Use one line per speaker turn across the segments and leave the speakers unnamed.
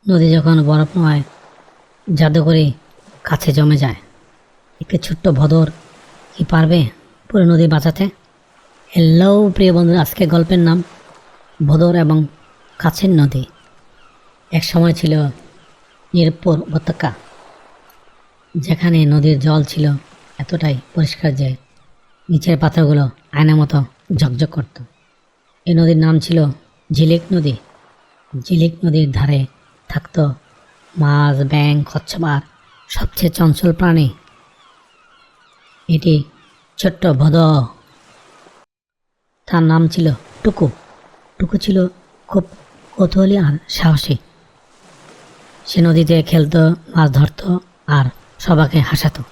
নদী যখন বরফ নয় জাদুকরি কাছে জমে যায়, একটি ছোট্ট ভদর কি পারবে পুরো নদী বাঁচাতে? হ্যালো প্রিয় বন্ধু, আজকে গল্পের নাম ভদর এবং কাছের নদী। এক সময় ছিল নিরপুর উপত্যকা, যেখানে নদীর জল ছিল এতটাই পরিষ্কার যে নিচের পাথরগুলো আয়নার মতো ঝকঝক করত। এই নদীর নাম ছিল ঝিলিক নদী। ঝিলিক নদীর ধারে থাকতো মাছ, ব্যাঙ, কচ্ছপ আর সবচেয়ে চঞ্চল প্রাণী এটি ছোট্ট ভদ। তার নাম ছিল টুকু। টুকু ছিল খুব কৌতূহলী আর সাহসী। সে নদীতে খেলতো, মাছ ধরতো আর সবাইকে হাসাতো।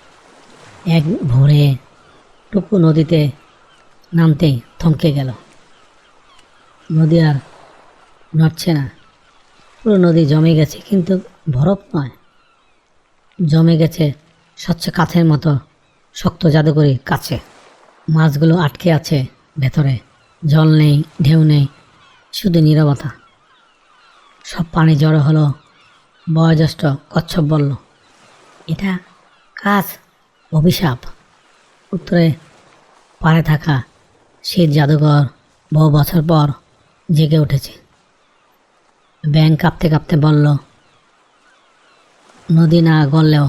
এক ভোরে টুকু নদীতে নামতেই থমকে গেল। নদী আর নড়ছে না। পুরো নদী জমে গেছে, কিন্তু বরফ নয়, জমে গেছে স্বচ্ছ কাঠের মতো শক্ত জাদুকরি কাছে। মাছগুলো আটকে আছে ভেতরে। জল নেই, ঢেউ নেই, শুধু নীরবতা। সব পানি জড়ো হলো। বয়োজ্যেষ্ঠ কচ্ছপ বলল, এটা কাজ, অভিশাপ। উত্তরে পাড়ে থাকা শীত জাদুঘর বহু বছর পর জেগে উঠেছে। ব্যাঙ কাঁপতে কাঁপতে বলল, নদী না গললেও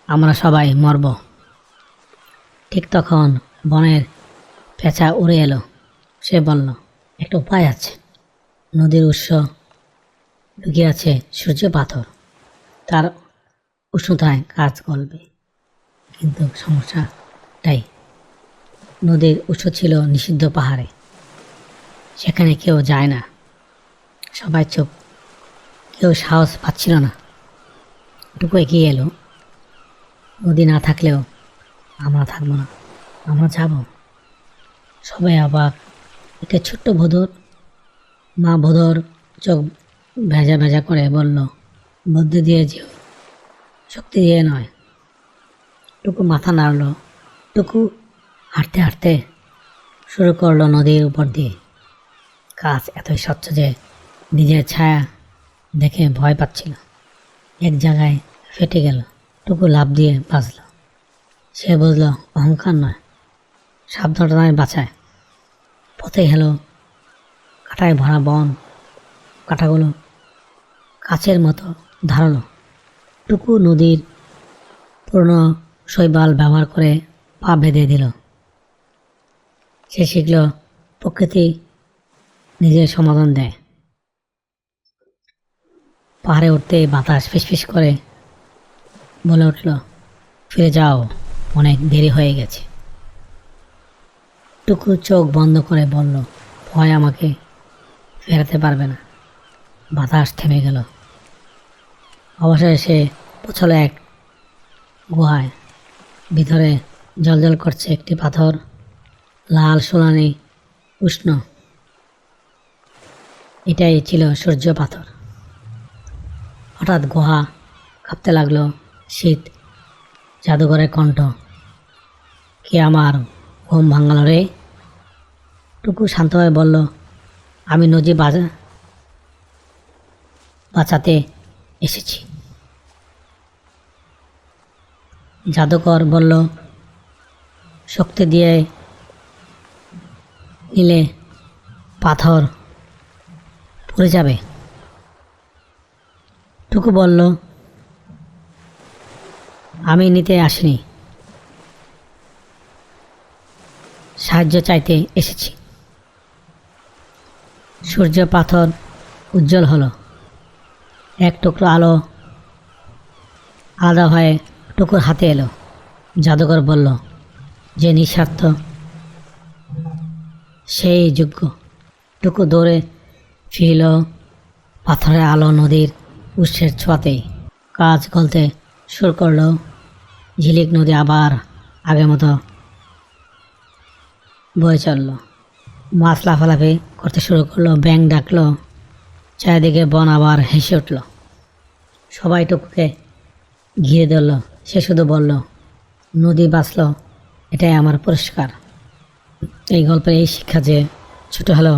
আমরা সবাই মরব। ঠিক তখন বনের পেঁচা উড়ে এলো। সে বলল, একটা উপায় আছে। নদীর উৎস লুকিয়ে আছে সূর্য পাথর, তার উষ্ণতায় কাজ গলবে। কিন্তু সমস্যাটাই, নদীর উৎস ছিল নিষিদ্ধ পাহাড়ে। সেখানে কেউ যায় না, সবাই চুপ, কেউ সাহস পাচ্ছিল না। টুকু এগিয়ে এলো। নদী না থাকলেও আমরা থাকবো না, আমরা যাব। সবাই অবাক। একটা ছোট্ট ভদর, মা ভদর চোখ ভেজা ভেজা করে বলল, বুদ্ধি দিয়ে যেও, শক্তি দিয়ে নয়। টুকু মাথা নাড়ল। টুকু হাঁটতে হাঁটতে শুরু করলো নদীর উপর দিয়ে। গাছ এতই স্বচ্ছ যে নিজের ছায়া দেখে ভয় পাচ্ছিল। এক জায়গায় ফেটে গেল। টুকু লাফ দিয়ে বাঁচল। সে বুঝল অহংকার নয়, সাবধানতায় বাঁচায়। পথে হেলো কাঁটায় ভরা বন। কাঁটাগুলো কাচের মতো ধারালো। টুকু নদীর পুরনো শৈবাল ব্যবহার করে পা বেঁধে দিল। সে শিখল প্রকৃতি নিজের সমাধান দেয়। পাহাড়ে উঠতে বাতাস ফিসফিস করে বলে উঠল, ফিরে যাও, অনেক দেরি হয়ে গেছে। টুকু চোখ বন্ধ করে বলল, ভয় আমাকে ফেরাতে পারবে না। বাতাস থেমে গেল। অবশেষে সে পৌঁছল এক গুহায়। ভিতরে জ্বলজ্বল করছে একটি পাথর, লাল সোনালি উষ্ণ। এটাই ছিল সূর্য পাথর। হঠাৎ গুহা কাঁপতে লাগলো। শীত জাদুঘরের কণ্ঠ, কে আমার ঘুম ভাঙাল রে? টুকু শান্তভাবে বলল, আমি নদী বাঁচাতে এসেছি। জাদুকর বলল, শক্তি দিয়ে নিলে পাথর পড়ে যাবে। টুকু বলল, আমি নিতে আসিনি, সাহায্য চাইতে এসেছি। সূর্য পাথর উজ্জ্বল হলো। এক টুকরো আলো আলাদা হয়ে টুকুর হাতে এলো। জাদুকর বলল, যে নিঃস্বার্থ সেই যোগ্য। টুকু দৌড়ে ফিরল। পাথরের আলো নদীর উৎসের ছোঁয়াতেই কাজ গলতে শুরু করলো। ঝিলিক নদী আবার আগের মতো বয়ে চলল। মাছ লাফালাফি করতে শুরু করলো। ব্যাঙ ডাকলো। চারিদিকে বন আবার হেসে উঠল। সবাই টুকুকে ঘিরে ধরল। সে শুধু বলল, নদী বাঁচল, এটাই আমার পুরস্কার। এই গল্পের এই শিক্ষা যে ছোট হলেও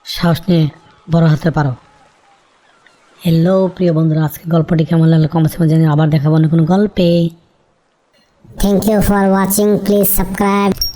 সাহস নিয়ে বড় হতে পারো। হ্যালো প্রিয় বন্ধুরা, আজকে গল্পটি কেমন লাগলো কমেন্টস করে জানিয়ে আবার দেখাবো না কোনো গল্পে।
Thank you for watching. Please subscribe.